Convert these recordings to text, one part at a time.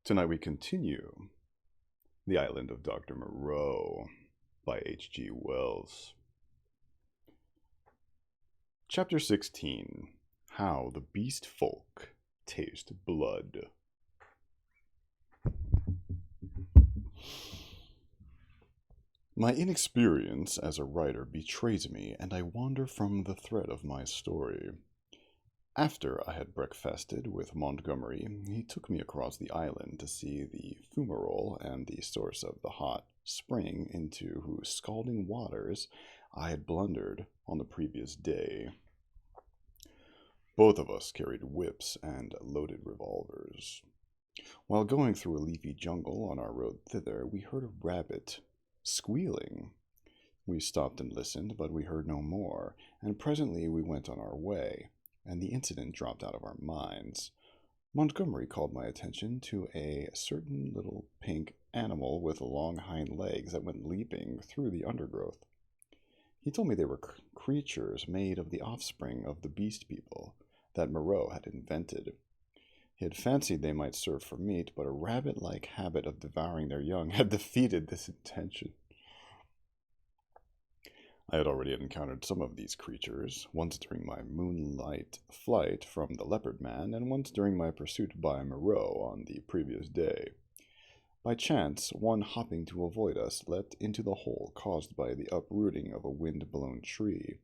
Tonight we continue The Island of Dr. Moreau by H.G. Wells. Chapter 16. How the Beast Folk Taste Blood. My inexperience as a writer betrays me, and I wander from the thread of my story. After I had breakfasted with Montgomery, he took me across the island to see the fumarole and the source of the hot spring into whose scalding waters I had blundered on the previous day. Both of us carried whips and loaded revolvers. While going through a leafy jungle on our road thither, we heard a rabbit squealing. We stopped and listened, but we heard no more, and presently we went on our way, and the incident dropped out of our minds. Montgomery called my attention to a certain little pink animal with long hind legs that went leaping through the undergrowth. He told me they were creatures made of the offspring of the beast people that Moreau had invented. He had fancied they might serve for meat, but a rabbit-like habit of devouring their young had defeated this intention. I had already encountered some of these creatures, once during my moonlight flight from the leopard man, and once during my pursuit by Moreau on the previous day. By chance, one hopping to avoid us leapt into the hole caused by the uprooting of a wind-blown tree.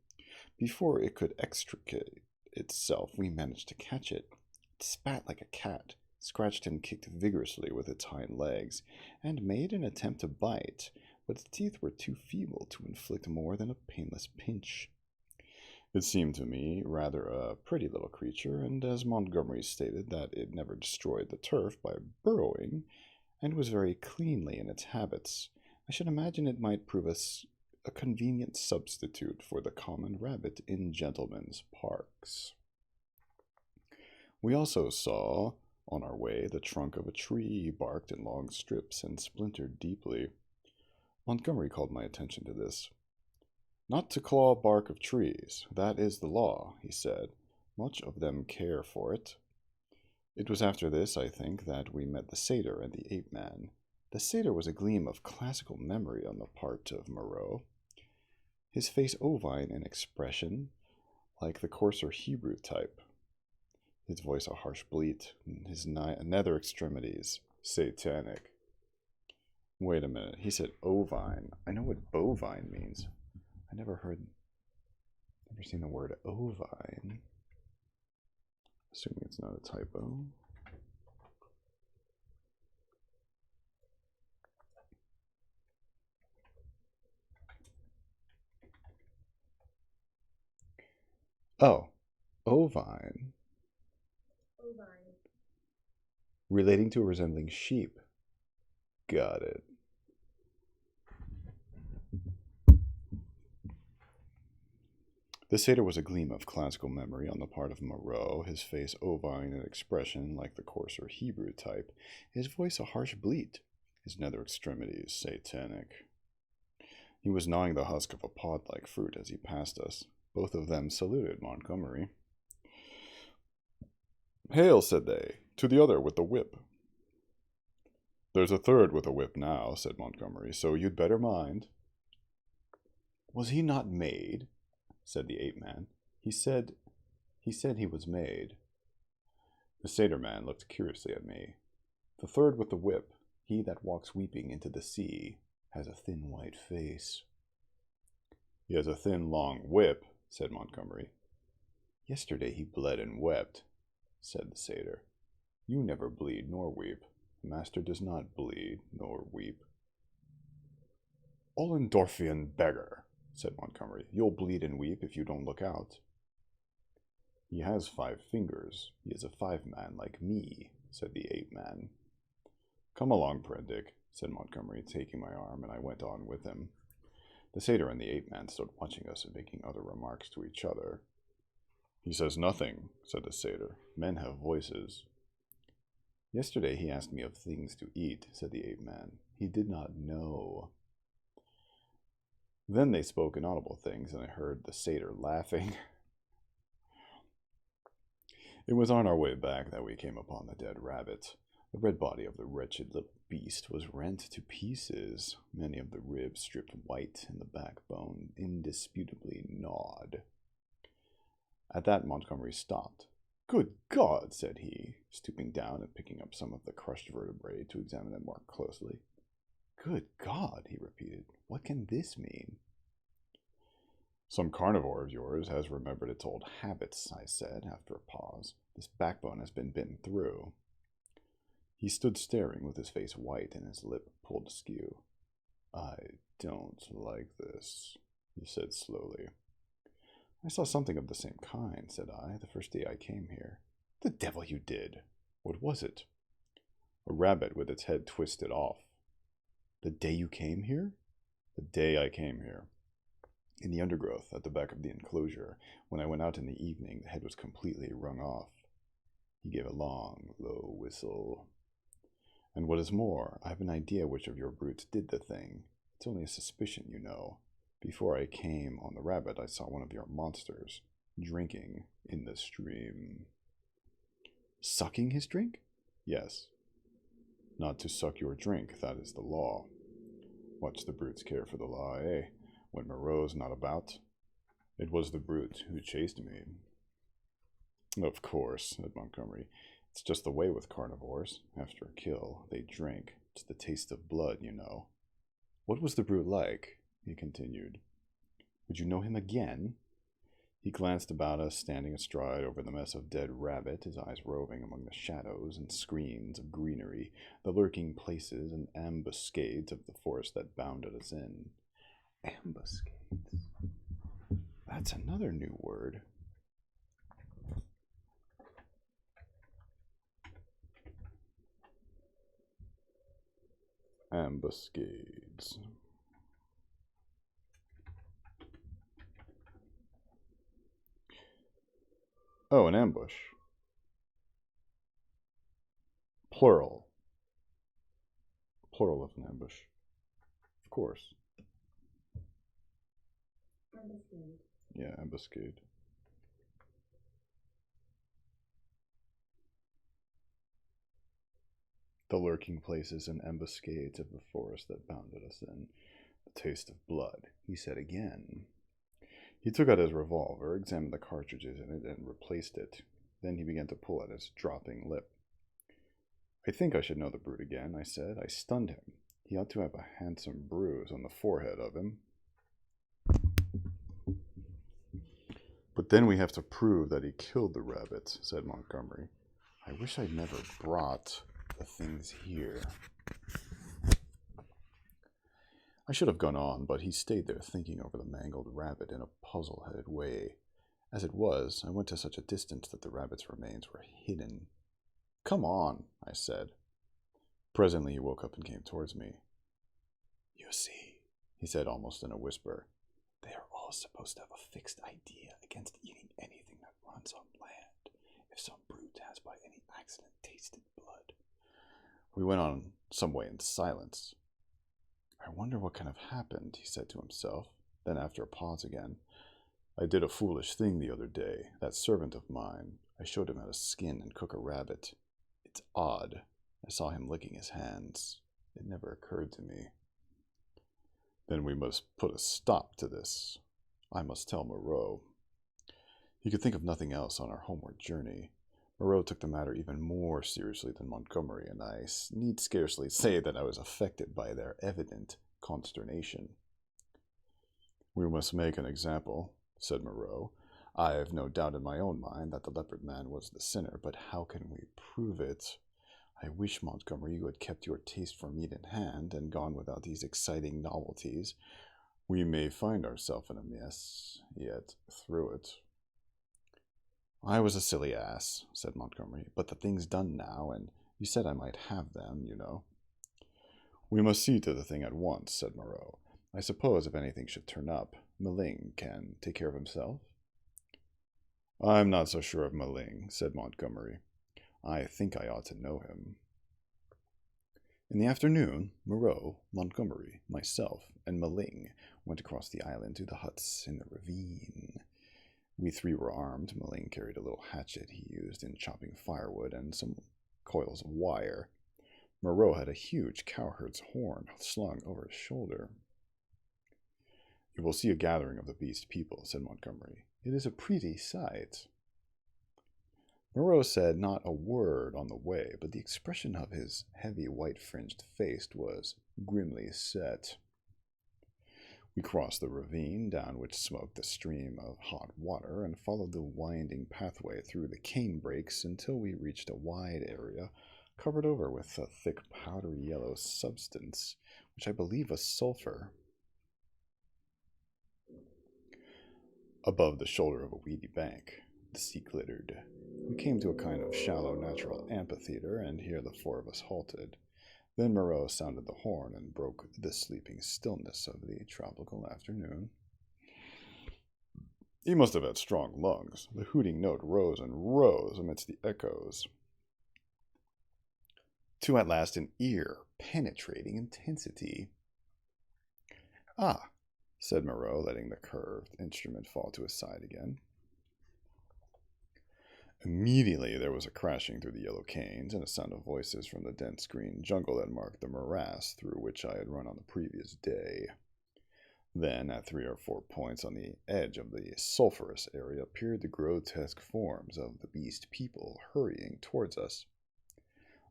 Before it could extricate itself, we managed to catch it. It spat like a cat, scratched and kicked vigorously with its hind legs, and made an attempt to bite, but its teeth were too feeble to inflict more than a painless pinch. It seemed to me rather a pretty little creature, and as Montgomery stated that it never destroyed the turf by burrowing, and was very cleanly in its habits, I should imagine it might prove a convenient substitute for the common rabbit in gentlemen's parks. We also saw, on our way, the trunk of a tree barked in long strips and splintered deeply. Montgomery called my attention to this. Not to claw bark of trees, that is the law, he said. Much of them care for it. It was after this, I think, that we met the satyr and the ape-man. The satyr was a gleam of classical memory on the part of Moreau. His face ovine in expression, like the coarser Hebrew type. His voice a harsh bleat, his nether extremities satanic. Wait a minute, he said ovine. I know what bovine means. I never seen the word ovine. Assuming it's not a typo. Oh, ovine. Ovine. Relating to or resembling sheep. Got it. The satyr was a gleam of classical memory on the part of Moreau, his face ovine in expression like the coarser Hebrew type, his voice a harsh bleat, his nether extremities satanic. He was gnawing the husk of a pod-like fruit as he passed us. Both of them saluted Montgomery. "Hail," said they, "to the other with the whip." "There's a third with a whip now," said Montgomery, "so you'd better mind." "Was he not made?" said the ape-man. He said he was made. The satyr-man looked curiously at me. "The third with the whip, he that walks weeping into the sea, has a thin white face." "He has a thin long whip," said Montgomery. "Yesterday he bled and wept," said the satyr. "You never bleed nor weep. The master does not bleed nor weep." "Ollendorfian beggar," said Montgomery. "You'll bleed and weep if you don't look out." "He has 5 fingers. He is a 5-man like me," said the ape-man. "Come along, Prendick," said Montgomery, taking my arm, and I went on with him. The satyr and the ape-man stood watching us and making other remarks to each other. "He says nothing," said the satyr. "Men have voices." "Yesterday he asked me of things to eat," said the ape-man. "He did not know." Then they spoke inaudible things, and I heard the satyr laughing. It was on our way back that we came upon the dead rabbit. The red body of the wretched little beast was rent to pieces, many of the ribs stripped white, and the backbone indisputably gnawed. At that, Montgomery stopped. "Good God," said he, stooping down and picking up some of the crushed vertebrae to examine them more closely. "Good God," he repeated, "what can this mean?" "Some carnivore of yours has remembered its old habits," I said, after a pause. "This backbone has been bitten through." He stood staring with his face white and his lip pulled askew. "I don't like this," he said slowly. "I saw something of the same kind," said I, "the first day I came here." "The devil you did! What was it?" "A rabbit with its head twisted off." "The day you came here?" "The day I came here. In the undergrowth at the back of the enclosure. When I went out in the evening, the head was completely wrung off." He gave a long, low whistle. "And what is more, I have an idea which of your brutes did the thing. It's only a suspicion, you know. Before I came on the rabbit, I saw one of your monsters drinking in the stream." "Sucking his drink?" "Yes. Not to suck your drink, that is the law. Much the brutes care for the law, eh? When Moreau's not about. It was the brute who chased me." "Of course," said Montgomery. "It's just the way with carnivores. After a kill, they drink. It's the taste of blood, you know." "What was the brute like?" he continued. "Would you know him again?" He glanced about us, standing astride over the mess of dead rabbit, his eyes roving among the shadows and screens of greenery, the lurking places and ambuscades of the forest that bounded us in. Ambuscades. That's another new word. Ambuscades. Oh, an ambush. Plural. Plural of an ambush. Of course. Ambuscade. Yeah, ambuscade. The lurking places and ambuscades of the forest that bounded us in. The taste of blood, he said again. He took out his revolver, examined the cartridges in it, and replaced it. Then he began to pull at his dropping lip. "I think I should know the brute again," I said. "I stunned him. He ought to have a handsome bruise on the forehead of him. But then we have to prove that he killed the rabbit," said Montgomery. "I wish I'd never brought the things here." I should have gone on, but he stayed there thinking over the mangled rabbit in a puzzle-headed way. As it was, I went to such a distance that the rabbit's remains were hidden. "Come on," I said. Presently he woke up and came towards me. "You see," he said almost in a whisper, "they are all supposed to have a fixed idea against eating anything that runs on land, if some brute has by any accident tasted blood." We went on some way in silence. "I wonder what can have happened," he said to himself. Then, after a pause again, "I did a foolish thing the other day. That servant of mine, I showed him how to skin and cook a rabbit. It's odd. I saw him licking his hands. It never occurred to me. Then we must put a stop to this. I must tell Moreau." He could think of nothing else on our homeward journey. Moreau took the matter even more seriously than Montgomery, and I need scarcely say that I was affected by their evident consternation. "We must make an example," said Moreau. "I've no doubt in my own mind that the leopard man was the sinner, but how can we prove it? I wish, Montgomery, you had kept your taste for meat in hand and gone without these exciting novelties. We may find ourselves in a mess, yet through it." "I was a silly ass," said Montgomery, "but the thing's done now, and you said I might have them, you know." "We must see to the thing at once," said Moreau. "I suppose if anything should turn up, Maling can take care of himself?" "I'm not so sure of Maling," said Montgomery. "I think I ought to know him." In the afternoon, Moreau, Montgomery, myself, and Maling went across the island to the huts in the ravine. We three were armed. Maling carried a little hatchet he used in chopping firewood and some coils of wire. Moreau had a huge cowherd's horn slung over his shoulder. "You will see a gathering of the beast people," said Montgomery. "It is a pretty sight." Moreau said not a word on the way, but the expression of his heavy white-fringed face was grimly set. We crossed the ravine, down which smoked the stream of hot water, and followed the winding pathway through the cane brakes until we reached a wide area covered over with a thick powdery yellow substance, which I believe was sulfur. Above the shoulder of a weedy bank, the sea glittered. We came to a kind of shallow natural amphitheater, and here the four of us halted. Then Moreau sounded the horn and broke the sleeping stillness of the tropical afternoon. He must have had strong lungs. The hooting note rose and rose amidst the echoes, to at last an ear-penetrating intensity. "Ah," said Moreau, letting the curved instrument fall to his side again. Immediately there was a crashing through the yellow canes and a sound of voices from the dense green jungle that marked the morass through which I had run on the previous day. Then, at 3 or 4 points on the edge of the sulphurous area, appeared the grotesque forms of the beast people hurrying towards us.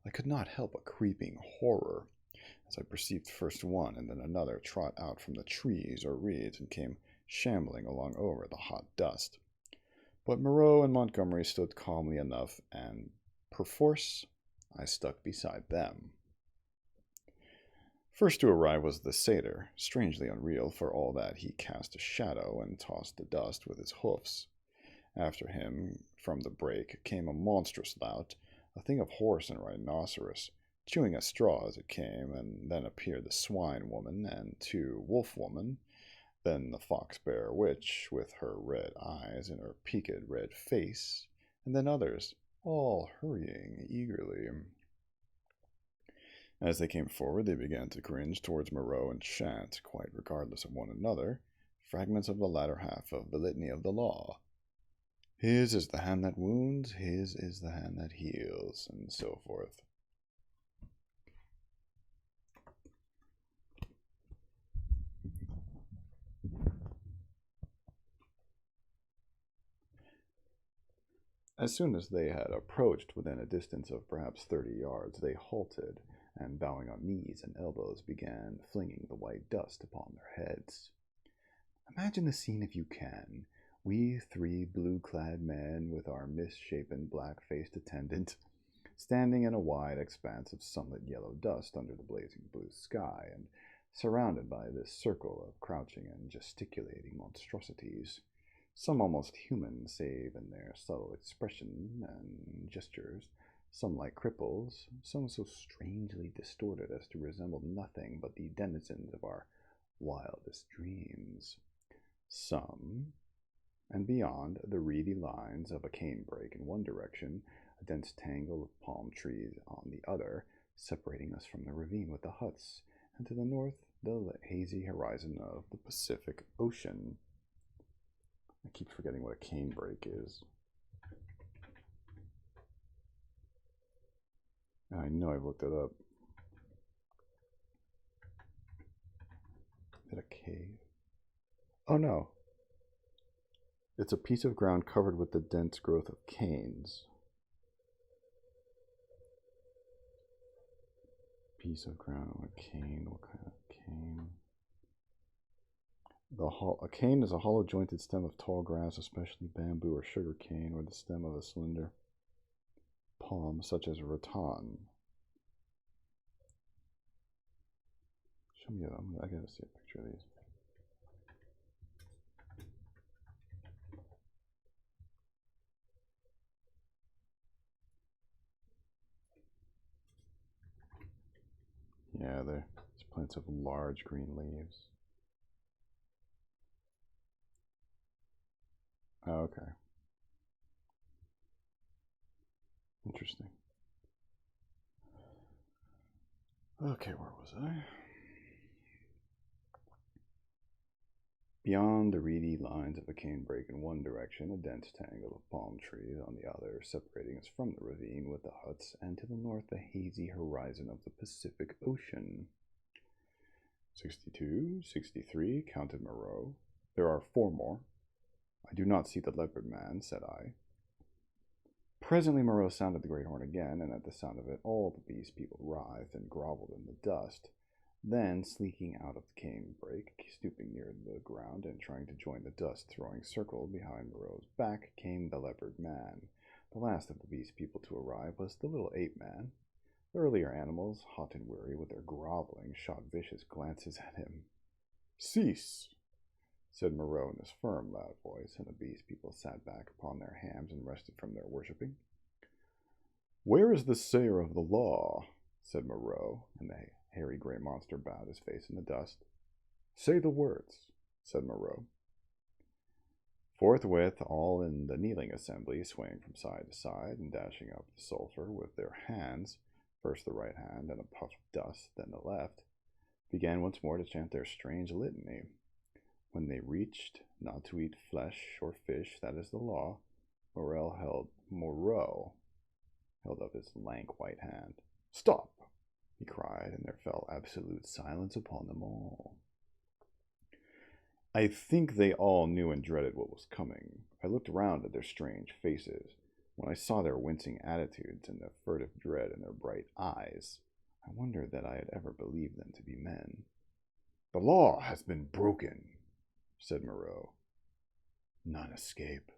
I could not help a creeping horror as I perceived first one and then another trot out from the trees or reeds and came shambling along over the hot dust. But Moreau and Montgomery stood calmly enough, and perforce I stuck beside them. First to arrive was the satyr, strangely unreal for all that he cast a shadow and tossed the dust with his hoofs. After him, from the brake, came a monstrous lout, a thing of horse and rhinoceros, chewing at straw as it came, and then appeared the swine woman and 2 wolf women, then the fox-bear witch, with her red eyes and her peaked red face, and then others, all hurrying eagerly. As they came forward, they began to cringe towards Moreau and chant, quite regardless of one another, fragments of the latter half of the Litany of the Law. "His is the hand that wounds, his is the hand that heals," and so forth. As soon as they had approached within a distance of perhaps 30 yards, they halted, and bowing on knees and elbows, began flinging the white dust upon their heads. Imagine the scene if you can. We 3 blue-clad men, with our misshapen, black-faced attendant, standing in a wide expanse of sunlit yellow dust under the blazing blue sky, and surrounded by this circle of crouching and gesticulating monstrosities, some almost human save in their subtle expression and gestures, some like cripples, some so strangely distorted as to resemble nothing but the denizens of our wildest dreams. Some, and beyond, the reedy lines of a cane-brake in one direction, a dense tangle of palm trees on the other, separating us from the ravine with the huts, and to the north, the hazy horizon of the Pacific Ocean. I keep forgetting what a cane-brake is. I know I've looked it up. Is it a cave? Oh no. It's a piece of ground covered with the dense growth of canes. Piece of ground with a cane. What kind of cane? A cane is a hollow jointed stem of tall grass, especially bamboo or sugar cane, or the stem of a slender palm, such as a rattan. Show me I gotta see a picture of these. Yeah, there's plants of large green leaves. Oh, okay. Interesting. Okay, where was I? Beyond the reedy lines of a canebrake in one direction, a dense tangle of palm trees on the other, separating us from the ravine with the huts, and to the north the hazy horizon of the Pacific Ocean. 62, 63, counted Moreau. There are 4 more. I do not see the leopard man, said I. Presently Moreau sounded the great horn again, and at the sound of it all the beast people writhed and groveled in the dust. Then, sleeking out of the canebrake, stooping near the ground and trying to join the dust-throwing circle behind Moreau's back, came the leopard man. The last of the beast people to arrive was the little ape-man. The earlier animals, hot and weary with their groveling, shot vicious glances at him. "Cease," said Moreau in his firm, loud voice, and the beast people sat back upon their hams and rested from their worshipping. "Where is the sayer of the law?" said Moreau, and the hairy gray monster bowed his face in the dust. "Say the words," said Moreau. Forthwith, all in the kneeling assembly, swaying from side to side and dashing up the sulphur with their hands, first the right hand and a puff of dust, then the left, began once more to chant their strange litany. When they reached, not to eat flesh or fish, that is the law, Moreau held up his lank white hand. "Stop!" he cried, and there fell absolute silence upon them all. I think they all knew and dreaded what was coming. I looked round at their strange faces. When I saw their wincing attitudes and the furtive dread in their bright eyes, I wondered that I had ever believed them to be men. "The law has been broken," said Moreau. "None escape,"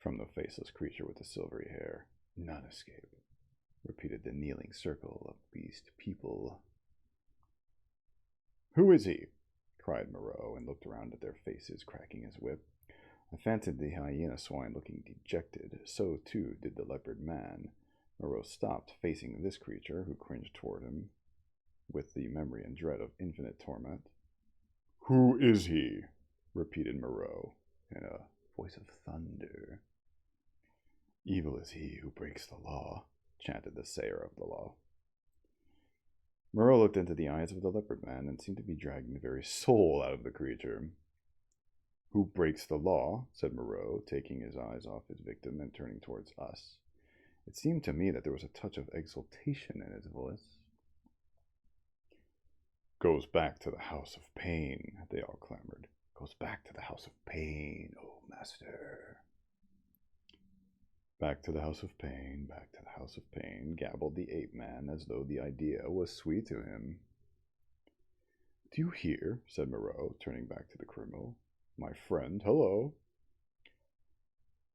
from the faceless creature with the silvery hair. "None escape," repeated the kneeling circle of beast people. "Who is he?" cried Moreau, and looked around at their faces, cracking his whip. I fancied the hyena swine looking dejected. So, too, did the leopard man. Moreau stopped, facing this creature, who cringed toward him with the memory and dread of infinite torment. "Who is he?" repeated Moreau, in a voice of thunder. "Evil is he who breaks the law," chanted the sayer of the law. Moreau looked into the eyes of the leopard man and seemed to be dragging the very soul out of the creature. "Who breaks the law?" said Moreau, taking his eyes off his victim and turning towards us. It seemed to me that there was a touch of exultation in his voice. "Goes back to the house of pain," they all clamored. "Goes back to the house of pain, oh master." "Back to the house of pain, back to the house of pain," gabbled the ape-man, as though the idea was sweet to him. "Do you hear?" said Moreau, turning back to the criminal. "My friend, hello."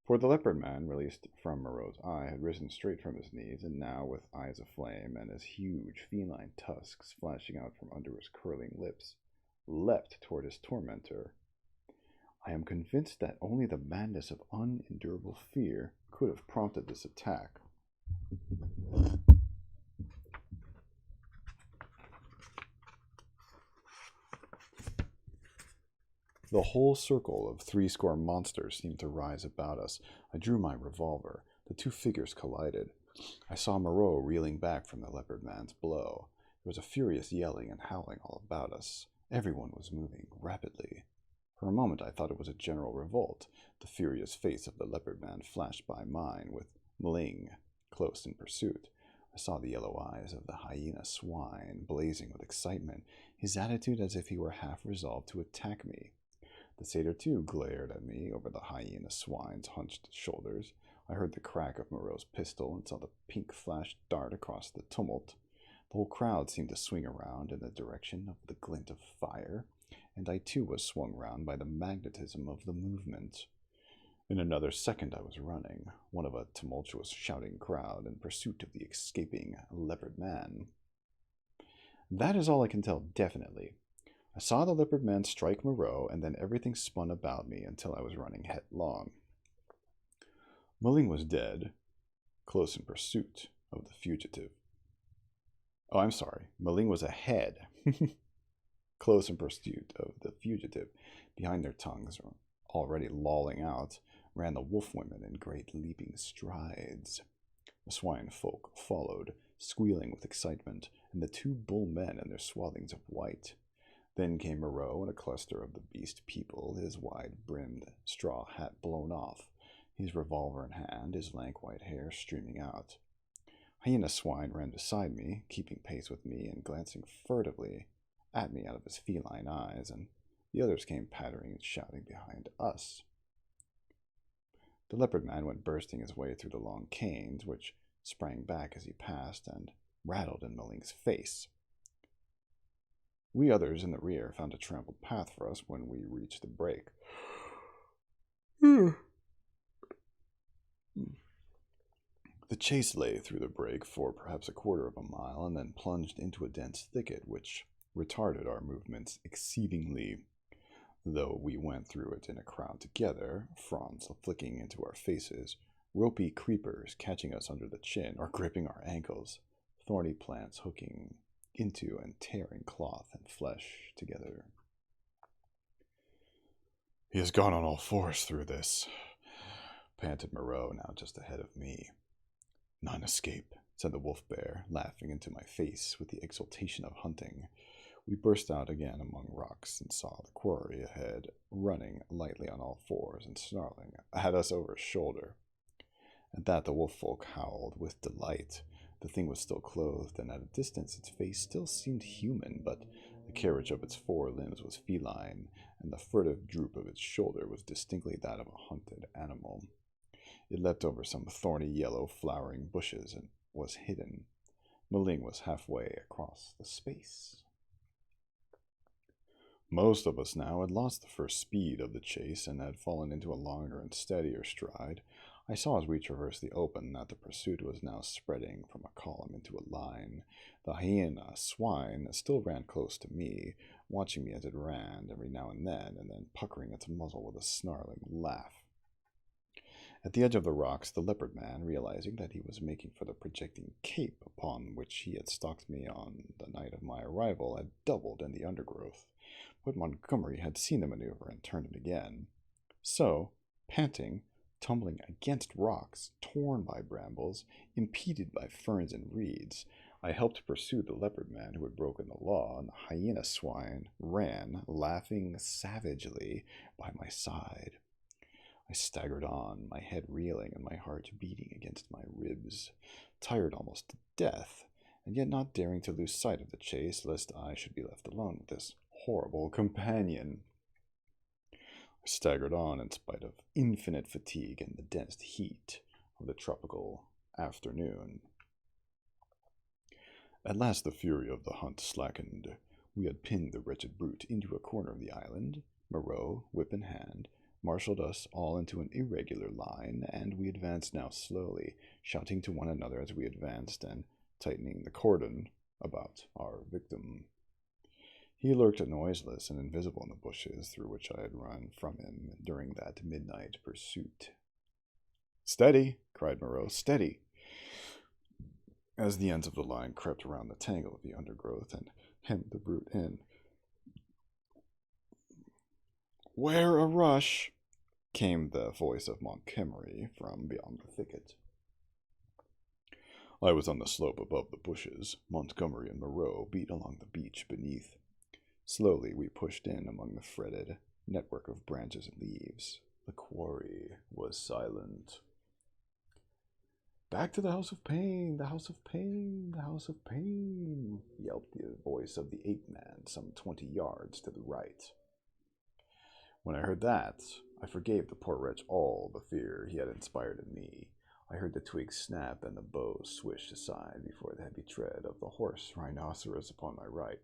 For the leopard man, released from Moreau's eye, had risen straight from his knees, and now, with eyes aflame and his huge feline tusks flashing out from under his curling lips, leapt toward his tormentor. I am convinced that only the madness of unendurable fear could have prompted this attack. The whole circle of 80 monsters seemed to rise about us. I drew my revolver. The 2 figures collided. I saw Moreau reeling back from the leopard man's blow. There was a furious yelling and howling all about us. Everyone was moving rapidly. For a moment I thought it was a general revolt. The furious face of the leopard man flashed by mine, with Mling close in pursuit. I saw the yellow eyes of the hyena swine blazing with excitement, his attitude as if he were half resolved to attack me. The satyr, too, glared at me over the hyena swine's hunched shoulders. I heard the crack of Moreau's pistol and saw the pink flash dart across the tumult. The whole crowd seemed to swing around in the direction of the glint of fire, and I too was swung round by the magnetism of the movement. In another second I was running, one of a tumultuous shouting crowd, in pursuit of the escaping leopard man. That is all I can tell definitely. I saw the leopard man strike Moreau, and then everything spun about me until I was running headlong. Mling was dead, close in pursuit of the fugitive. Oh, I'm sorry. Mling was ahead, close in pursuit of the fugitive. Behind their tongues, already lolling out, ran the wolf women in great leaping strides. The swine folk followed, squealing with excitement, and the 2 bull men in their swathings of white. Then came Moreau and a cluster of the beast people, his wide-brimmed straw hat blown off, his revolver in hand, his lank white hair streaming out. Hyena Swine ran beside me, keeping pace with me and glancing furtively at me out of his feline eyes, and the others came pattering and shouting behind us. The leopard man went bursting his way through the long canes, which sprang back as he passed and rattled in Maling's face. We others in the rear found a trampled path for us when we reached the break. The chase lay through the break for perhaps a quarter of a mile and then plunged into a dense thicket which retarded our movements exceedingly. Though we went through it in a crowd together, fronds flicking into our faces, ropey creepers catching us under the chin or gripping our ankles, thorny plants hooking into and tearing cloth and flesh together. "He has gone on all fours through this," panted Moreau, now just ahead of me. "None escape," said the wolf bear, laughing into my face with the exultation of hunting. We burst out again among rocks and saw the quarry ahead, running lightly on all fours and snarling at us over his shoulder. At that the wolf folk howled with delight. The thing was still clothed, and at a distance its face still seemed human, but the carriage of its four limbs was feline, and the furtive droop of its shoulder was distinctly that of a hunted animal. It leapt over some thorny yellow flowering bushes and was hidden. Maling was halfway across the space. Most of us now had lost the first speed of the chase and had fallen into a longer and steadier stride. I saw as we traversed the open that the pursuit was now spreading from a column into a line. The hyena swine still ran close to me, watching me as it ran every now and then puckering its muzzle with a snarling laugh. At the edge of the rocks, the leopard man, realizing that he was making for the projecting cape upon which he had stalked me on the night of my arrival, had doubled in the undergrowth. But Montgomery had seen the maneuver and turned it again. So, panting, tumbling against rocks, torn by brambles, impeded by ferns and reeds, I helped pursue the leopard man who had broken the law, and the hyena swine ran, laughing savagely, by my side. I staggered on, my head reeling and my heart beating against my ribs, tired almost to death, and yet not daring to lose sight of the chase, lest I should be left alone with this horrible companion. I staggered on in spite of infinite fatigue and the dense heat of the tropical afternoon. At last the fury of the hunt slackened. We had pinned the wretched brute into a corner of the island. Moreau, whip in hand, marshaled us all into an irregular line, and we advanced now slowly, shouting to one another as we advanced and tightening the cordon about our victim. He lurked noiseless and invisible in the bushes through which I had run from him during that midnight pursuit. "Steady!" cried Moreau. "Steady!" As the ends of the line crept around the tangle of the undergrowth and hemmed the brute in. "Where a rush!" came the voice of Montgomery from beyond the thicket. I was on the slope above the bushes. Montgomery and Moreau beat along the beach beneath. Slowly we pushed in among the fretted network of branches and leaves. The quarry was silent. "Back to the House of Pain, the House of Pain, the House of Pain," yelped the voice of the ape-man some 20 yards to the right. When I heard that, I forgave the poor wretch all the fear he had inspired in me. I heard the twigs snap and the bow swish aside before the heavy tread of the horse rhinoceros upon my right.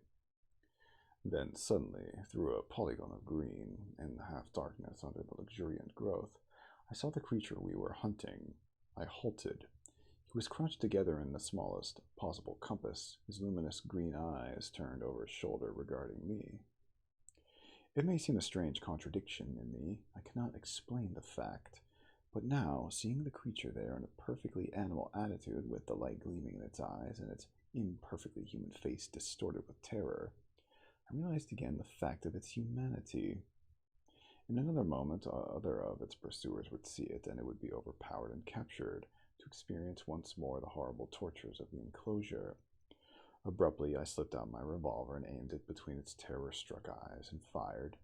Then suddenly, through a polygon of green, in the half-darkness under the luxuriant growth, I saw the creature we were hunting. I halted. He was crouched together in the smallest possible compass, his luminous green eyes turned over his shoulder regarding me. It may seem a strange contradiction in me. I cannot explain the fact. But now, seeing the creature there in a perfectly animal attitude with the light gleaming in its eyes and its imperfectly human face distorted with terror, I realized again the fact of its humanity. In another moment, other of its pursuers would see it, and it would be overpowered and captured, to experience once more the horrible tortures of the enclosure. Abruptly, I slipped out my revolver and aimed it between its terror-struck eyes and fired.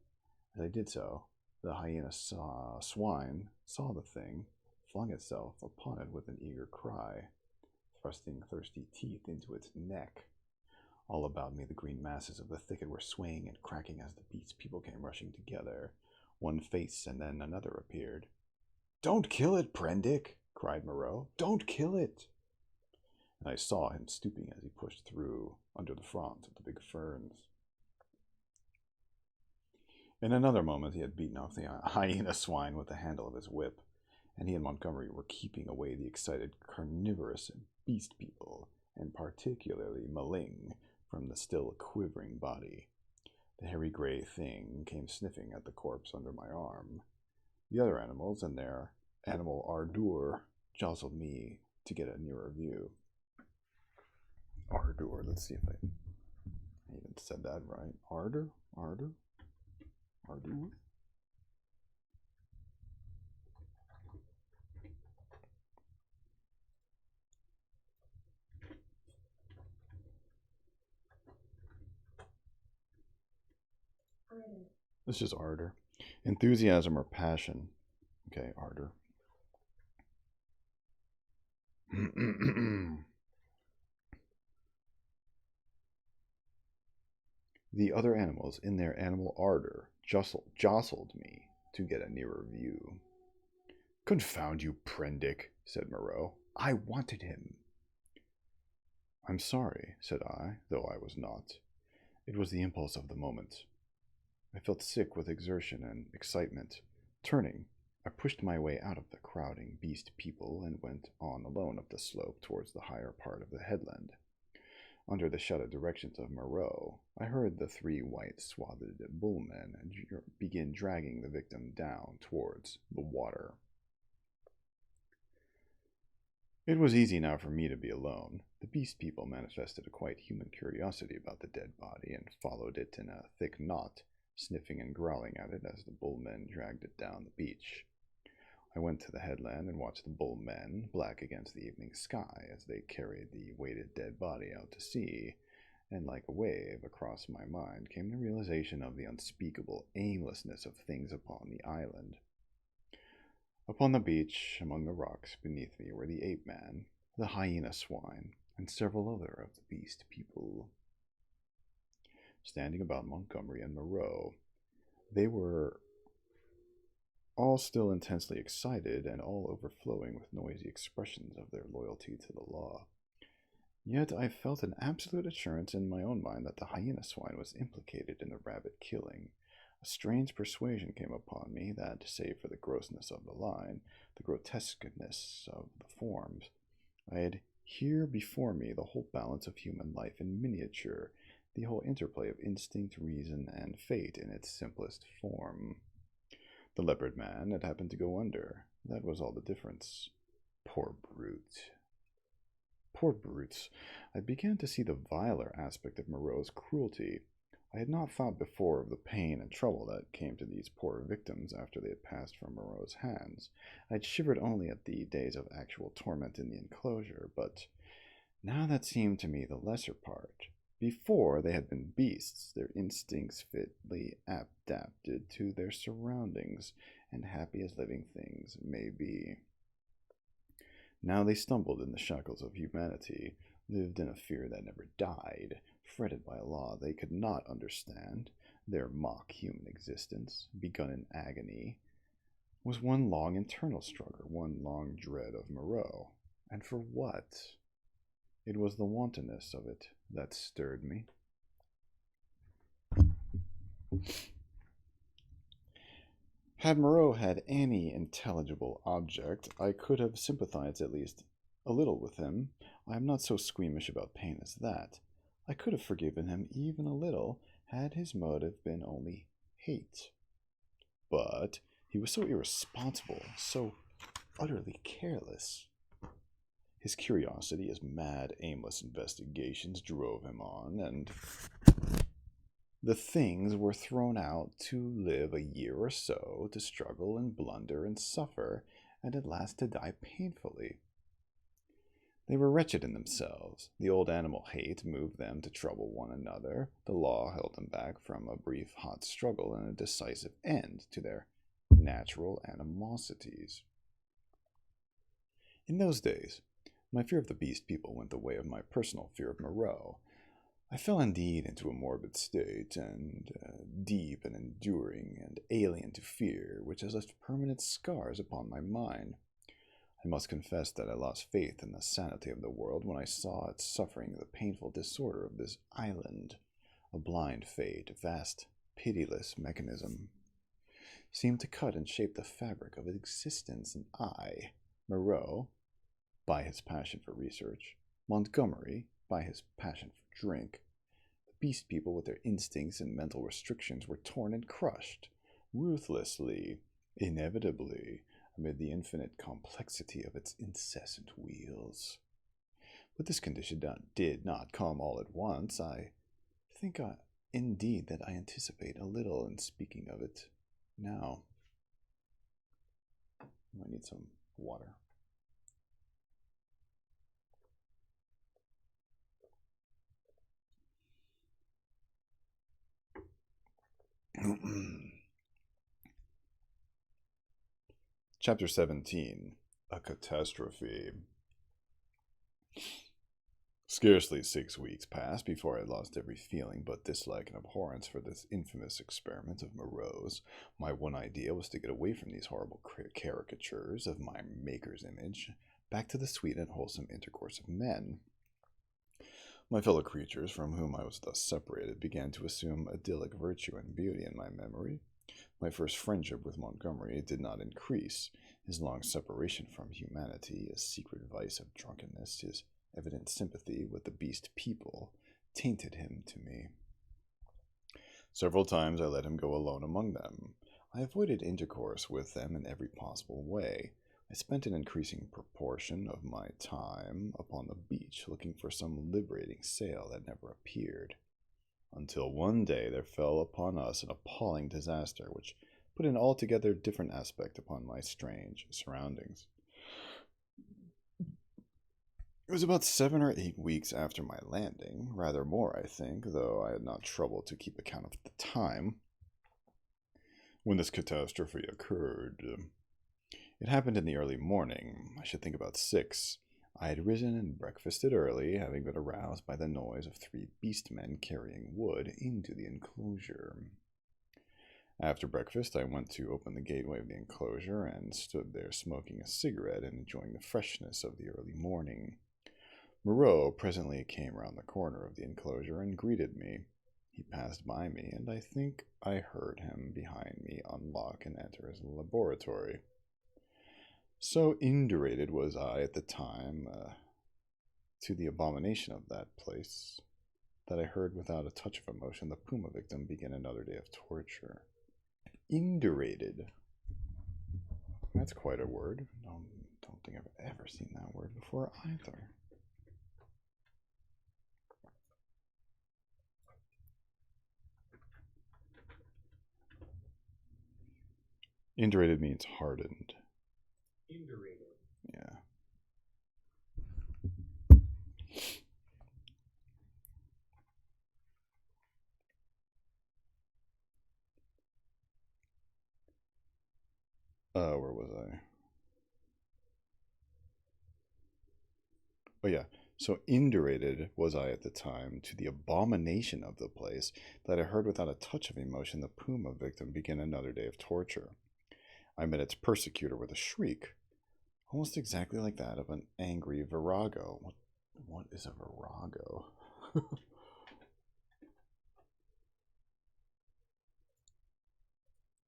As I did so, the hyena swine saw the thing, flung itself upon it with an eager cry, thrusting thirsty teeth into its neck. All about me, the green masses of the thicket were swaying and cracking as the beast people came rushing together. One face and then another appeared. "Don't kill it, Prendick!" cried Moreau. "Don't kill it!" And I saw him stooping as he pushed through under the fronds of the big ferns. In another moment, he had beaten off the hyena swine with the handle of his whip, and he and Montgomery were keeping away the excited carnivorous beast people, and particularly Maling, from the still quivering body. The hairy gray thing came sniffing at the corpse under my arm. The other animals, in their animal ardor, jostled me to get a nearer view. Ardor, let's see if I even said that right. Ardor? Ardor? Ardor? It's just ardor. Enthusiasm or passion. Okay, ardor. The other animals, in their animal ardor, jostled me to get a nearer view. "Confound you, Prendick," said Moreau. "I wanted him." "I'm sorry," said I, though I was not. It was the impulse of the moment. I felt sick with exertion and excitement. Turning, I pushed my way out of the crowding beast people and went on alone up the slope towards the higher part of the headland. Under the shouted directions of Moreau, I heard the three white swathed bullmen begin dragging the victim down towards the water. It was easy now for me to be alone. The beast people manifested a quite human curiosity about the dead body and followed it in a thick knot, sniffing and growling at it as the bullmen dragged it down the beach. I went to the headland and watched the bullmen, black against the evening sky, as they carried the weighted dead body out to sea, and like a wave across my mind came the realization of the unspeakable aimlessness of things upon the island. Upon the beach, among the rocks beneath me, were the ape-man, the hyena swine, and several other of the beast people. Standing about Montgomery and Moreau, they were all still intensely excited and all overflowing with noisy expressions of their loyalty to the law. Yet I felt an absolute assurance in my own mind that the hyena swine was implicated in the rabbit killing. A strange persuasion came upon me that, save for the grossness of the line, the grotesqueness of the forms, I had here before me the whole balance of human life in miniature, the whole interplay of instinct, reason, and fate in its simplest form. The leopard man had happened to go under. That was all the difference. Poor brute. Poor brutes. I began to see the viler aspect of Moreau's cruelty. I had not thought before of the pain and trouble that came to these poor victims after they had passed from Moreau's hands. I had shivered only at the days of actual torment in the enclosure, but now that seemed to me the lesser part. Before, they had been beasts, their instincts fitly adapted to their surroundings, and happy as living things may be. Now they stumbled in the shackles of humanity, lived in a fear that never died, fretted by a law they could not understand. Their mock-human existence, begun in agony, was one long internal struggle, one long dread of Moreau. And for what? It was the wantonness of it that stirred me. Had Moreau had any intelligible object, I could have sympathized at least a little with him. I am not so squeamish about pain as that. I could have forgiven him even a little had his motive been only hate. But he was so irresponsible, so utterly careless. His curiosity, his mad, aimless investigations drove him on, and the things were thrown out to live a year or so, to struggle and blunder and suffer, and at last to die painfully. They were wretched in themselves. The old animal hate moved them to trouble one another. The law held them back from a brief hot struggle and a decisive end to their natural animosities. In those days, my fear of the beast people went the way of my personal fear of Moreau. I fell indeed into a morbid state, and deep and enduring and alien to fear, which has left permanent scars upon my mind. I must confess that I lost faith in the sanity of the world when I saw it suffering the painful disorder of this island. A blind fate, a vast, pitiless mechanism, seemed to cut and shape the fabric of existence, and I, Moreau, by his passion for research, Montgomery, by his passion for drink, the beast people with their instincts and mental restrictions were torn and crushed, ruthlessly, inevitably, amid the infinite complexity of its incessant wheels. But this condition did not come all at once. I think indeed that I anticipate a little in speaking of it now. I might need some water. Chapter 17, A Catastrophe. Scarcely 6 weeks passed before I lost every feeling but dislike and abhorrence for this infamous experiment of Moreau's. My one idea was to get away from these horrible caricatures of my Maker's image, back to the sweet and wholesome intercourse of men. My fellow creatures, from whom I was thus separated, began to assume idyllic virtue and beauty in my memory. My first friendship with Montgomery did not increase. His long separation from humanity, his secret vice of drunkenness, his evident sympathy with the beast people, tainted him to me. Several times I let him go alone among them. I avoided intercourse with them in every possible way. I spent an increasing proportion of my time upon the beach looking for some liberating sail that never appeared, until one day there fell upon us an appalling disaster which put an altogether different aspect upon my strange surroundings. It was about 7 or 8 weeks after my landing, rather more, I think, though I had not troubled to keep account of the time, when this catastrophe occurred. It happened in the early morning, I should think about 6. I had risen and breakfasted early, having been aroused by the noise of 3 beast men carrying wood into the enclosure. After breakfast, I went to open the gateway of the enclosure and stood there smoking a cigarette and enjoying the freshness of the early morning. Moreau presently came round the corner of the enclosure and greeted me. He passed by me, and I think I heard him behind me unlock and enter his laboratory. So indurated was I at the time to the abomination of that place that I heard without a touch of emotion the puma victim begin another day of torture. Indurated. That's quite a word. Don't think I've ever seen that word before either. Indurated means hardened. Indurated. Yeah. Where was I? Oh, yeah. So indurated was I at the time to the abomination of the place that I heard without a touch of emotion the puma victim begin another day of torture. I met its persecutor with a shriek, almost exactly like that of an angry virago. What is a virago?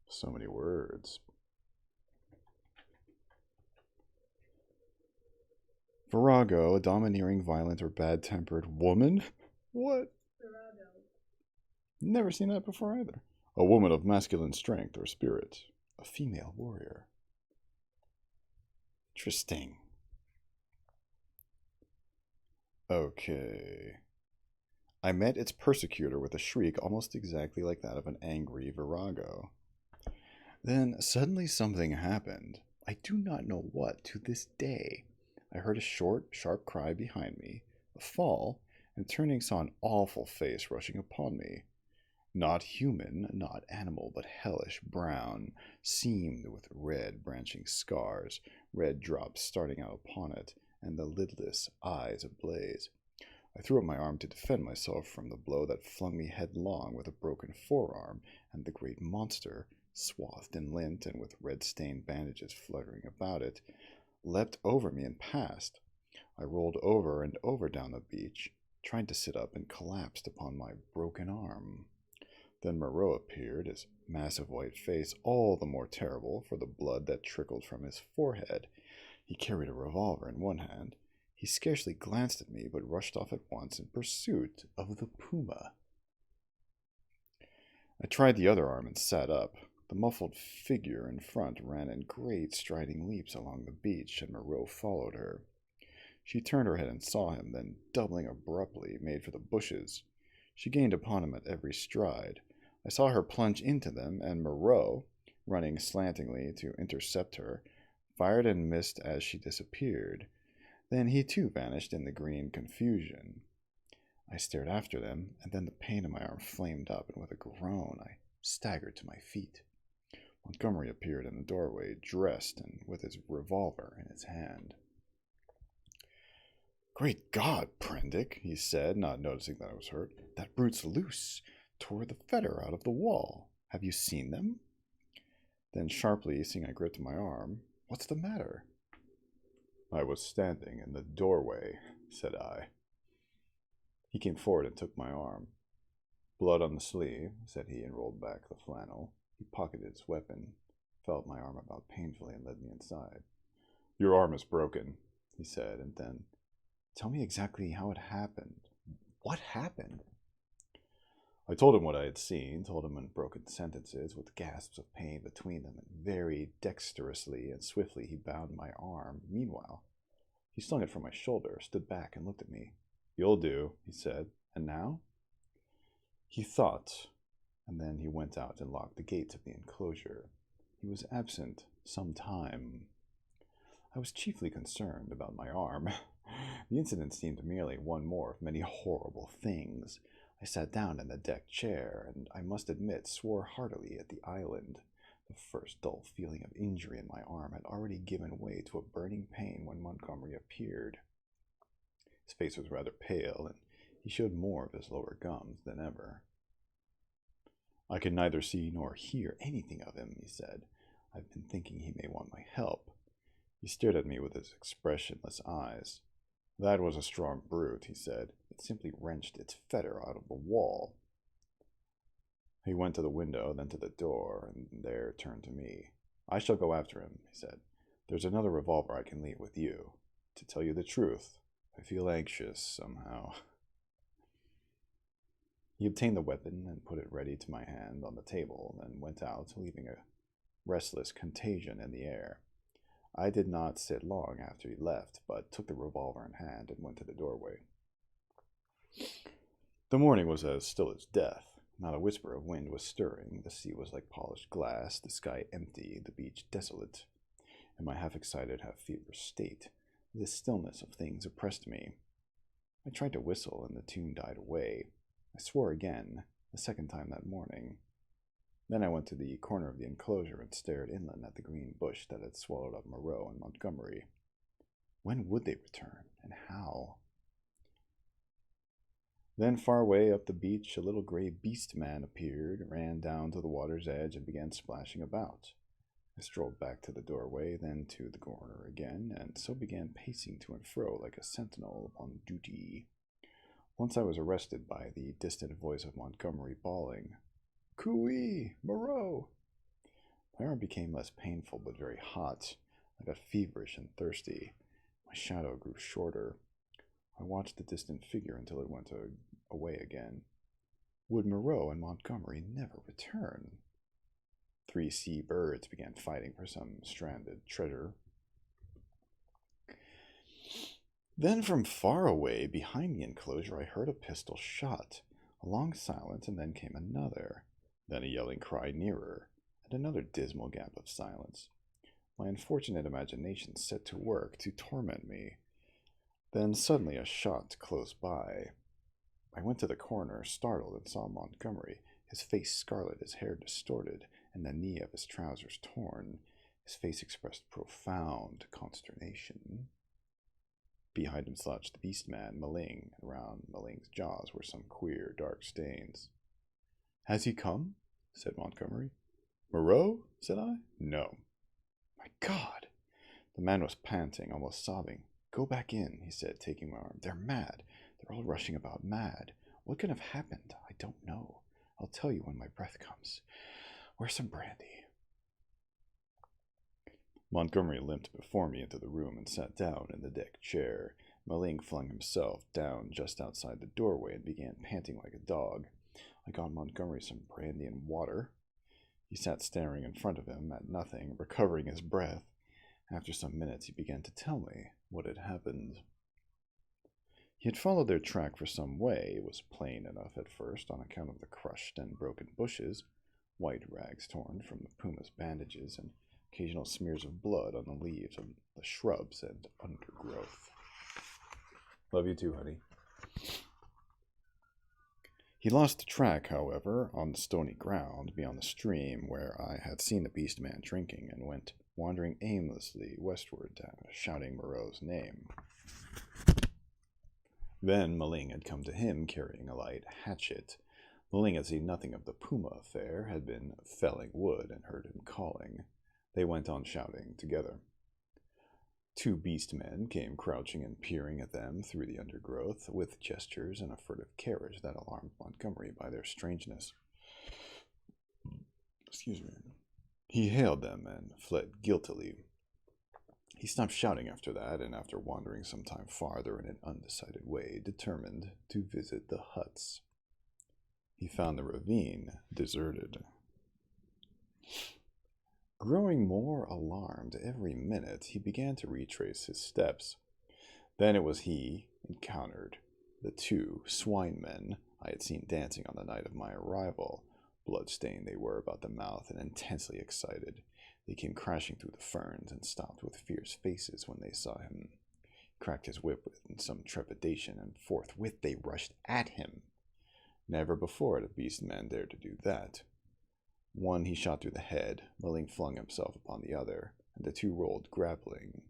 So many words. Virago, a domineering, violent, or bad-tempered woman? What? Virago. Never seen that before either. A woman of masculine strength or spirit. A female warrior. Interesting. Okay. I met its persecutor with a shriek almost exactly like that of an angry virago. Then suddenly something happened. I do not know what to this day. I heard a short, sharp cry behind me, a fall, and turning saw an awful face rushing upon me. Not human, not animal, but hellish brown, seamed with red branching scars, red drops starting out upon it, and the lidless eyes ablaze. I threw up my arm to defend myself from the blow that flung me headlong with a broken forearm, and the great monster, swathed in lint and with red-stained bandages fluttering about it, leapt over me and passed. I rolled over and over down the beach, tried to sit up, and collapsed upon my broken arm. Then Moreau appeared, his massive white face all the more terrible for the blood that trickled from his forehead. He carried a revolver in one hand. He scarcely glanced at me, but rushed off at once in pursuit of the puma. I tried the other arm and sat up. The muffled figure in front ran in great striding leaps along the beach, and Moreau followed her. She turned her head and saw him, then, doubling abruptly, made for the bushes. She gained upon him at every stride. I saw her plunge into them, and Moreau, running slantingly to intercept her, fired and missed as she disappeared. Then he too vanished in the green confusion. I stared after them, and then the pain in my arm flamed up, and with a groan I staggered to my feet. Montgomery appeared in the doorway, dressed and with his revolver in his hand. "Great God, Prendick," he said, not noticing that I was hurt. "That brute's loose. Tore the fetter out of the wall. Have you seen them?" Then sharply, seeing I gripped my arm, "What's the matter?" "I was standing in the doorway," said I. He came forward and took my arm. "Blood on the sleeve," said he, and rolled back the flannel. He pocketed his weapon, felt my arm about painfully, and led me inside. "Your arm is broken," he said, and then, "Tell me exactly how it happened. What happened?" I told him what I had seen, told him in broken sentences, with gasps of pain between them, and very dexterously and swiftly he bound my arm. Meanwhile, he slung it from my shoulder, stood back, and looked at me. "You'll do," he said. "And now?" He thought, and then he went out and locked the gates of the enclosure. He was absent some time. I was chiefly concerned about my arm. The incident seemed merely one more of many horrible things. I sat down in the deck chair, and I must admit swore heartily at the island. The first dull feeling of injury in my arm had already given way to a burning pain when Montgomery appeared. His face was rather pale, and he showed more of his lower gums than ever. "I can neither see nor hear anything of him," he said. "I've been thinking he may want my help." He stared at me with his expressionless eyes. "That was a strong brute," he said. "It simply wrenched its fetter out of the wall." He went to the window, then to the door, and there turned to me. "I shall go after him," he said. "There's another revolver I can leave with you. To tell you the truth, I feel anxious, somehow." He obtained the weapon and put it ready to my hand on the table, then went out, leaving a restless contagion in the air. I did not sit long after he left, but took the revolver in hand and went to the doorway. The morning was as still as death. Not a whisper of wind was stirring. The sea was like polished glass, the sky empty, the beach desolate. In my half-excited, half-feverish state, this stillness of things oppressed me. I tried to whistle, and the tune died away. I swore again, the second time that morning. Then I went to the corner of the enclosure and stared inland at the green bush that had swallowed up Moreau and Montgomery. When would they return, and how? Then far away up the beach, a little gray beast man appeared, ran down to the water's edge, and began splashing about. I strolled back to the doorway, then to the corner again, and so began pacing to and fro like a sentinel on duty. Once I was arrested by the distant voice of Montgomery bawling, "Cooey, Moreau!" My arm became less painful, but very hot. I got feverish and thirsty. My shadow grew shorter. I watched the distant figure until it went away again. Would Moreau and Montgomery never return? 3 sea birds began fighting for some stranded treasure. Then from far away, behind the enclosure, I heard a pistol shot. A long silence, and then came another. Then a yelling cry nearer, and another dismal gap of silence. My unfortunate imagination set to work to torment me. Then suddenly a shot close by. I went to the corner, startled, and saw Montgomery, his face scarlet, his hair distorted, and the knee of his trousers torn. His face expressed profound consternation. Behind him slouched the beast man, Maling, and around Maling's jaws were some queer, dark stains. Has he come? Said Montgomery. Moreau? Said I. No. My God! The man was panting, almost sobbing. Go back in, he said, taking my arm. They're mad. They're all rushing about mad. What could have happened? I don't know. I'll tell you when my breath comes. Where's some brandy? Montgomery limped before me into the room and sat down in the deck chair. Maling flung himself down just outside the doorway and began panting like a dog. I got Montgomery some brandy and water. He sat staring in front of him at nothing, recovering his breath. After some minutes, he began to tell me what had happened. He had followed their track for some way. It was plain enough at first on account of the crushed and broken bushes, white rags torn from the puma's bandages, and occasional smears of blood on the leaves of the shrubs and undergrowth. Love you too, honey. He lost the track, however, on the stony ground beyond the stream where I had seen the beast man drinking, and went wandering aimlessly westward, shouting Moreau's name. Then Maling had come to him carrying a light hatchet. Maling had seen nothing of the puma affair, had been felling wood, and heard him calling. They went on shouting together. Two beast men came crouching and peering at them through the undergrowth, with gestures and a furtive carriage that alarmed Montgomery by their strangeness. Excuse me. He hailed them and fled guiltily. He stopped shouting after that, and after wandering some time farther in an undecided way, determined to visit the huts. He found the ravine deserted. Growing more alarmed every minute, he began to retrace his steps. Then it was he encountered the two swine men I had seen dancing on the night of my arrival. Blood-stained they were about the mouth and intensely excited. They came crashing through the ferns and stopped with fierce faces when they saw him. He cracked his whip with some trepidation, and forthwith they rushed at him. Never before had a beast man dared to do that. One he shot through the head, Maling flung himself upon the other, and the two rolled grappling.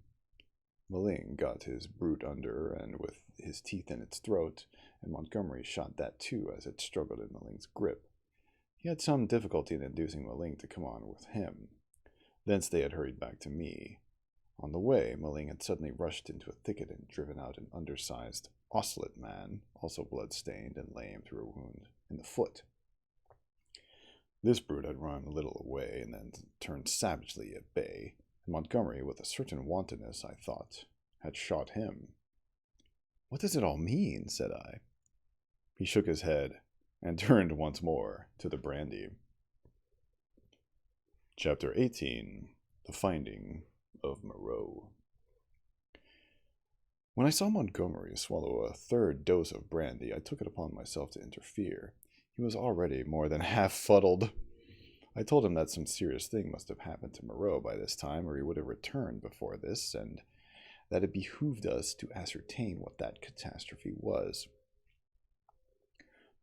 Maling got his brute under and with his teeth in its throat, and Montgomery shot that too as it struggled in Maling's grip. He had some difficulty in inducing Maling to come on with him. Thence they had hurried back to me. On the way, Maling had suddenly rushed into a thicket and driven out an undersized osselet man, also blood-stained and lame through a wound in the foot. This brute had run a little away and then turned savagely at bay, and Montgomery, with a certain wantonness, I thought, had shot him. What does it all mean? Said I. He shook his head and turned once more to the brandy. Chapter 18. The Finding of Moreau. When I saw Montgomery swallow a third dose of brandy, I took it upon myself to interfere. He was already more than half fuddled. I told him that some serious thing must have happened to Moreau by this time, or he would have returned before this, and that it behooved us to ascertain what that catastrophe was.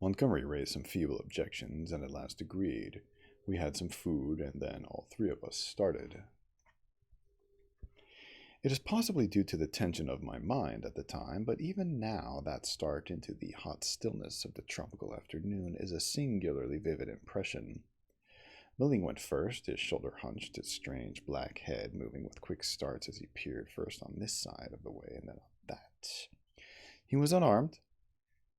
Montgomery raised some feeble objections, and at last agreed. We had some food, and then all three of us started. It is possibly due to the tension of my mind at the time, but even now that start into the hot stillness of the tropical afternoon is a singularly vivid impression. Maling went first, his shoulder hunched, his strange black head moving with quick starts as he peered first on this side of the way and then on that. He was unarmed.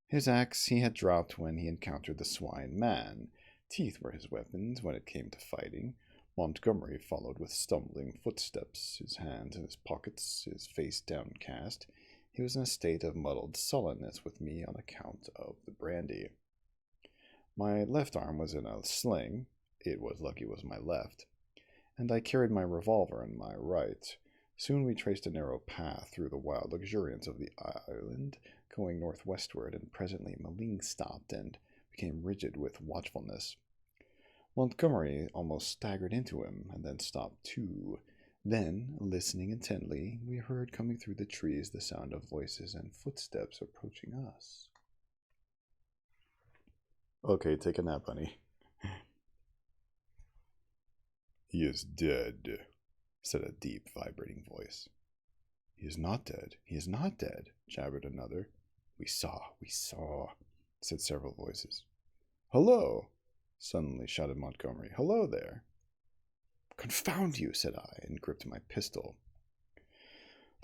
His axe he had dropped when he encountered the swine man. Teeth were his weapons when it came to fighting. Montgomery followed with stumbling footsteps, his hands in his pockets, his face downcast. He was in a state of muddled sullenness with me on account of the brandy. My left arm was in a sling. It was lucky it was my left, and I carried my revolver in my right. Soon we traced a narrow path through the wild luxuriance of the island, going northwestward, and presently Maling stopped and became rigid with watchfulness. Montgomery almost staggered into him, and then stopped too. Then, listening intently, we heard coming through the trees the sound of voices and footsteps approaching us. Okay, take a nap, honey. He is dead, said a deep, vibrating voice. He is not dead. He is not dead, jabbered another. We saw, said several voices. Hello, suddenly shouted Montgomery. Hello there. Confound you, said I, and gripped my pistol.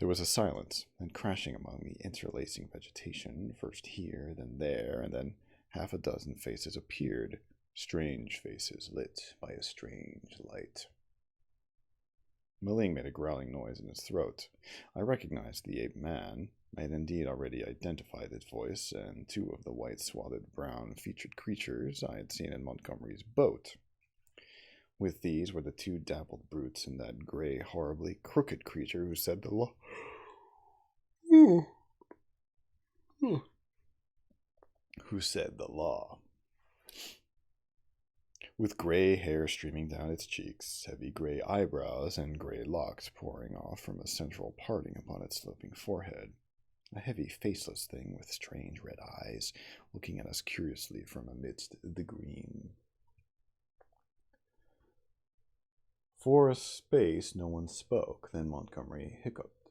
There was a silence, and crashing among the interlacing vegetation, first here, then there, and then half a dozen faces appeared, strange faces lit by a strange light. Maling made a growling noise in his throat. I recognized the ape-man. I had indeed already identified his voice, and two of the white-swathed, brown-featured creatures I had seen in Montgomery's boat. With these were the two dappled brutes and that gray, horribly crooked creature who said the law. Who said the law. With gray hair streaming down its cheeks, heavy gray eyebrows, and gray locks pouring off from a central parting upon its sloping forehead. A heavy, faceless thing with strange red eyes, looking at us curiously from amidst the green. For a space, no one spoke. Then Montgomery hiccuped.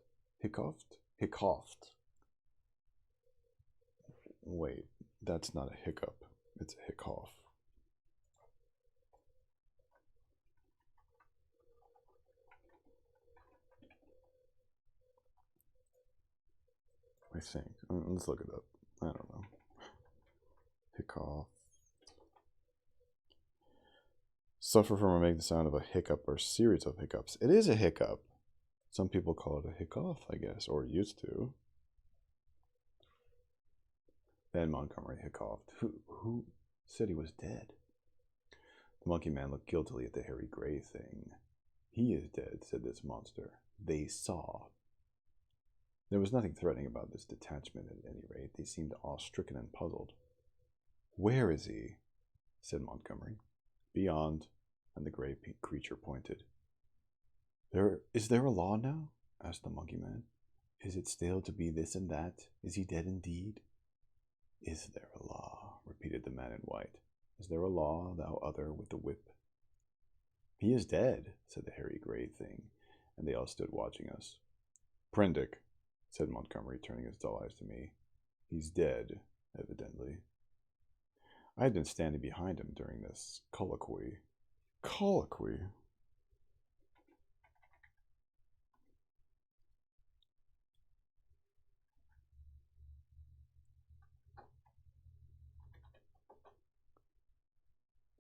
Wait, that's not a hiccup. It's a hiccough. I think. Let's look it up. I don't know. Hiccough. Suffer from or make the sound of a hiccup or series of hiccups. It is a hiccup. Some people call it a hiccough, I guess, or used to. Then Montgomery hiccuped. Who said he was dead? The monkey man looked guiltily at the hairy gray thing. He is dead, said this monster. They saw. There was nothing threatening about this detachment, at any rate. They seemed awe-stricken and puzzled. Where is he? Said Montgomery. Beyond, and the gray creature pointed. Is there a law now? Asked the monkey man. Is it still to be this and that? Is he dead indeed? Is there a law? Repeated the man in white. Is there a law, thou other with the whip? He is dead, said the hairy gray thing, and they all stood watching us. Prendick, said Montgomery, turning his dull eyes to me. He's dead, evidently. I had been standing behind him during this colloquy. Colloquy?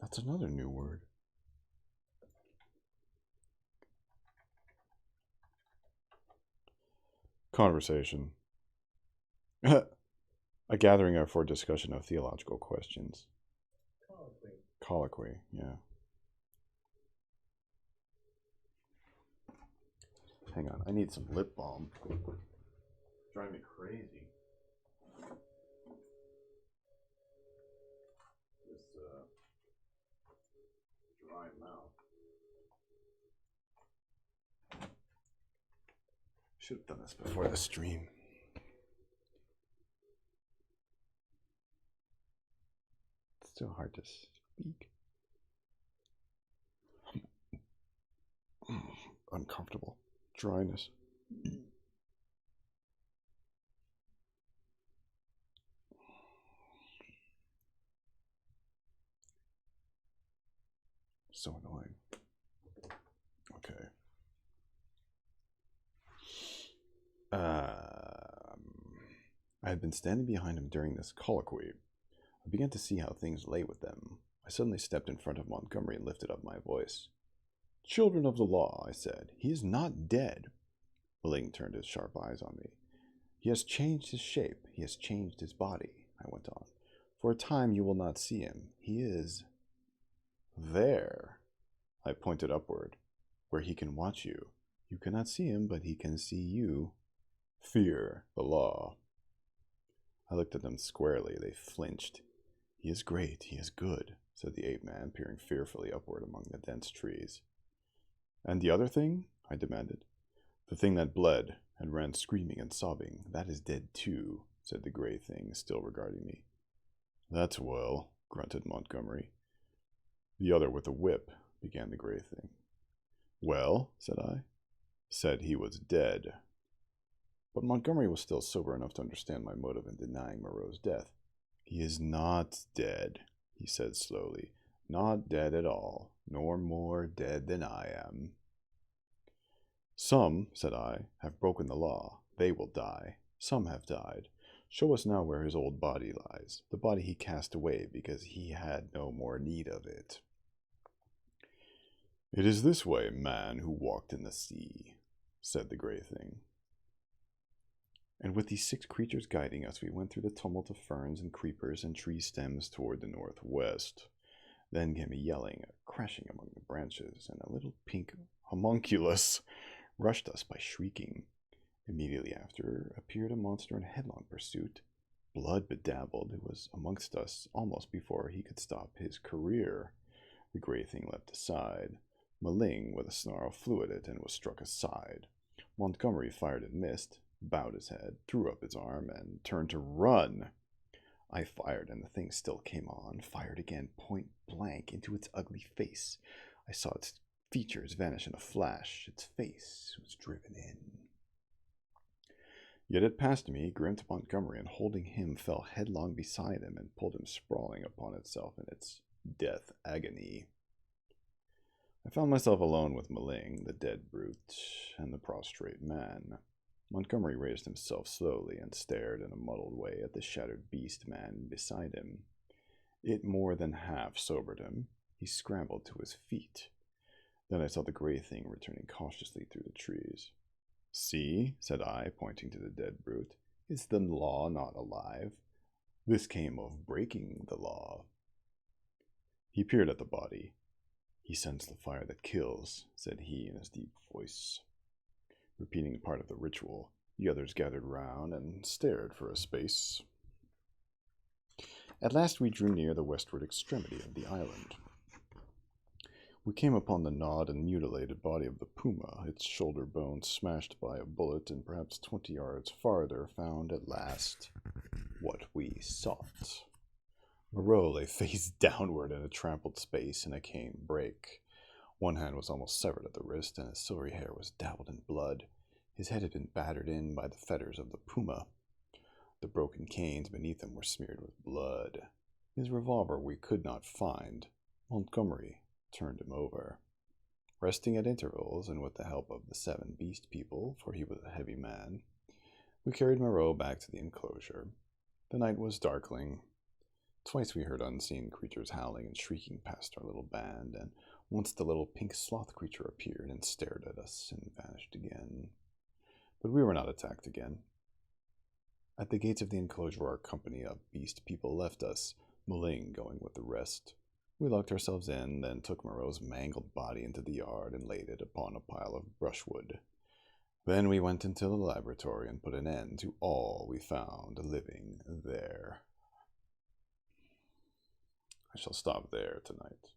That's another new word. Conversation. A gathering for discussion of theological questions. Colloquy. Colloquy, yeah. Hang on, I need some lip balm. Driving me crazy. This dry mouth. Should have done this before the stream. It's still hard to speak. Uncomfortable. Dryness. So annoying. Okay. I had been standing behind him during this colloquy. I began to see how things lay with them. I suddenly stepped in front of Montgomery and lifted up my voice. Children of the law, I said, he is not dead. Maling turned his sharp eyes on me. He has changed his shape. He has changed his body, I went on. For a time you will not see him. He is there. I pointed upward, where he can watch you. You cannot see him, but he can see you. Fear the law. I looked at them squarely. They flinched. He is great. He is good, said the ape-man, peering fearfully upward among the dense trees. And the other thing? I demanded. The thing that bled and ran screaming and sobbing, that is dead too, said the gray thing, still regarding me. That's well, grunted Montgomery. The other with the whip, began the gray thing. Well, said I. Said he was dead. But Montgomery was still sober enough to understand my motive in denying Moreau's death. He is not dead, he said slowly. Not dead at all, nor more dead than I am. Some, said I, have broken the law. They will die. Some have died. Show us now where his old body lies, the body he cast away because he had no more need of it. It is this way, man who walked in the sea, said the gray thing. And with these 6 creatures guiding us, we went through the tumult of ferns and creepers and tree stems toward the northwest. Then came a yelling, a crashing among the branches, and a little pink homunculus rushed us by shrieking. Immediately after appeared a monster in headlong pursuit, blood bedabbled, who was amongst us almost before he could stop his career. The gray thing leapt aside. Maling, with a snarl, flew at it and was struck aside. Montgomery fired and missed, bowed his head, threw up his arm, and turned to run. I fired, and the thing still came on, fired again, point blank, into its ugly face. I saw its features vanish in a flash. Its face was driven in. Yet it passed me, grinned to Montgomery, and holding him, fell headlong beside him and pulled him sprawling upon itself in its death agony. I found myself alone with Maling, the dead brute, and the prostrate man. Montgomery raised himself slowly and stared in a muddled way at the shattered beast man beside him. It more than half sobered him. He scrambled to his feet. Then I saw the gray thing returning cautiously through the trees. See, said I, pointing to the dead brute, is the law not alive? This came of breaking the law. He peered at the body. He sensed the fire that kills, said he in his deep voice. Repeating part of the ritual, the others gathered round and stared for a space. At last we drew near the westward extremity of the island. We came upon the gnawed and mutilated body of the puma, its shoulder bone smashed by a bullet, and perhaps 20 yards farther found at last what we sought. Moreau lay face downward in a trampled space in a cane brake. One hand was almost severed at the wrist, and his silvery hair was dabbled in blood. His head had been battered in by the fetters of the puma. The broken canes beneath him were smeared with blood. His revolver we could not find. Montgomery turned him over. Resting at intervals, and with the help of the 7 beast people, for he was a heavy man, we carried Moreau back to the enclosure. The night was darkling. Twice we heard unseen creatures howling and shrieking past our little band, and once the little pink sloth creature appeared and stared at us and vanished again. But we were not attacked again. At the gates of the enclosure, our company of beast people left us, Maling going with the rest. We locked ourselves in, then took Moreau's mangled body into the yard and laid it upon a pile of brushwood. Then we went into the laboratory and put an end to all we found living there. I shall stop there tonight.